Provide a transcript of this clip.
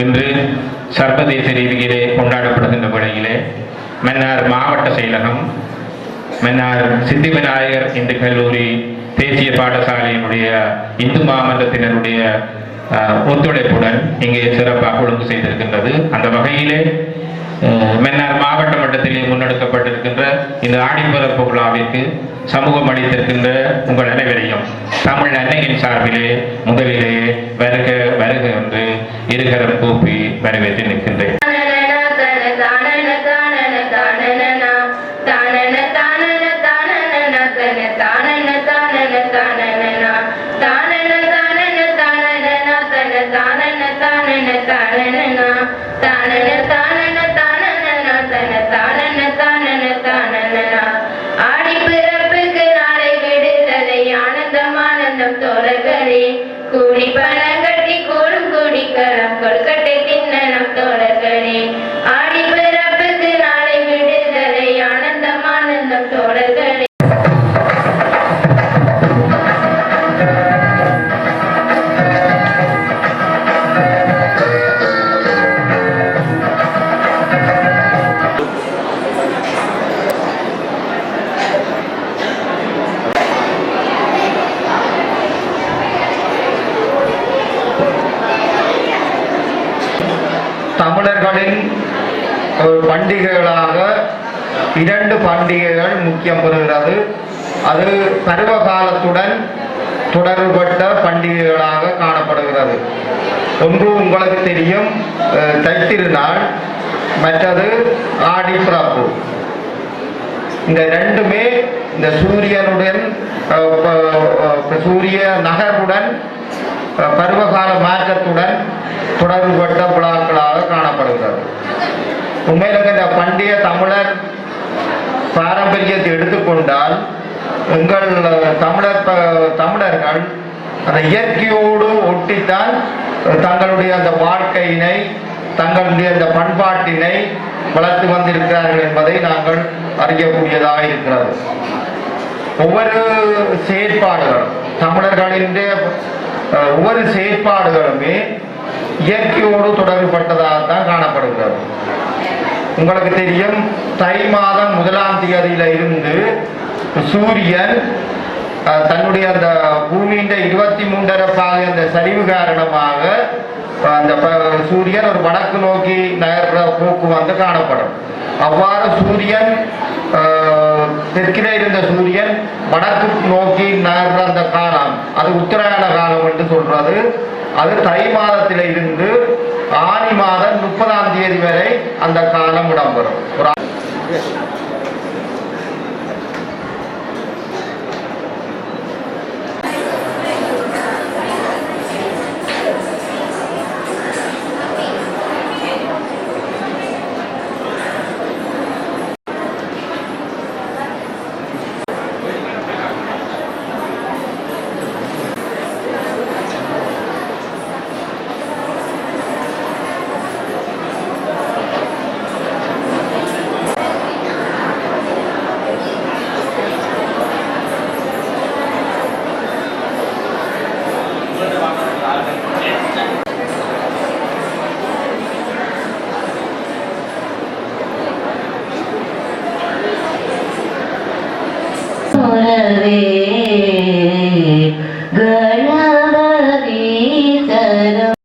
இன்று சர்வதேச ரீதியிலே கொண்டாடப்படுகின்ற வேளையிலே மன்னார் மாவட்ட செயலகம், மன்னார் சித்தி விநாயகர் இந்து கல்லூரி தேசிய பாடசாலையினுடைய இந்து மாமன்றத்தினருடைய ஒத்துழைப்புடன் இங்கே சிறப்பாக ஒழுங்கு செய்திருக்கின்றது. அந்த வகையிலே மன்னார் மாவட்ட மட்டத்திலே முன்னெடுக்கப்பட்டிருக்கின்ற இந்த ஆடிப்பிறப்பு விழாவிற்கு சமூகம் அளித்திருக்கின்ற உங்கள் அனைவரையும் தமிழ் அன்னையின் சார்பிலே முதலிலே வருக வருக என்று இருகரம் கூப்பி வரவேற்று நிற்கின்றேன். கூடி பணம் கட்டி கூடும் குடிக்கலாம் கொழுக்கட்டை தின்ன நம் தோழர்களே. ஆடி பிறப்புக்கு நாளை விடுதலை ஆனந்தம் ஆனந்தம் தோழர்களே. தமிழர்களின் பண்டிகைகளாக இரண்டு பண்டிகைகள் முக்கியம் பெறுகிறது. அது பருவ காலத்துடன் தொடர்பட்ட பண்டிகைகளாக காணப்படுகிறது. ஒன்று உங்களுக்கு தெரியும், தைத்திருநாள், மற்றது ஆடிப்பிறப்பு. இந்த ரெண்டுமே இந்த சூரியனுடன் சூரிய நகருடன் பருவகால மாற்றத்துடன் தொடர்புபட்ட விழாக்களாக காணப்படுகிறது. உண்மையில இந்த பண்டைய தமிழர் பாரம்பரியத்தை எடுத்துக்கொண்டால் எங்கள் தமிழர்கள் அந்த இயற்கையோடு ஒட்டித்தான் தங்களுடைய அந்த வாழ்க்கையினை, தங்களுடைய அந்த பண்பாட்டினை வளர்த்து வந்திருக்கிறார்கள் என்பதை நாங்கள் அறியக்கூடியதாக இருக்கிறது. ஒவ்வொரு செயற்பாடுகளும், தமிழர்களின் ஒவ்வொரு செயற்பாடுகளுமே இயற்கையோடு தொடர்புபட்டதாகத்தான் காணப்படுகிறது. உங்களுக்கு தெரியும், தை மாதம் 1ஆம் தேதியில இருந்து சூரியன் தன்னுடைய அந்த பூமியின் 23½ பாகை அந்த சரிவு காரணமாக அந்த சூரியன் ஒரு வடக்கு நோக்கி நகர்ற போக்கு வந்து காணப்படும். அவ்வாறு சூரியன் தெற்கிலே இருந்த சூரியன் வடக்கு நோக்கி நகர்ற அந்த காலம், அது உத்தராயண காலம் என்று சொல்றது. அது தை மாதத்தில இருந்து ஆனி மாதம் 30ஆம் தேதி வரை அந்த காலம் இடம்பெறும். உறவே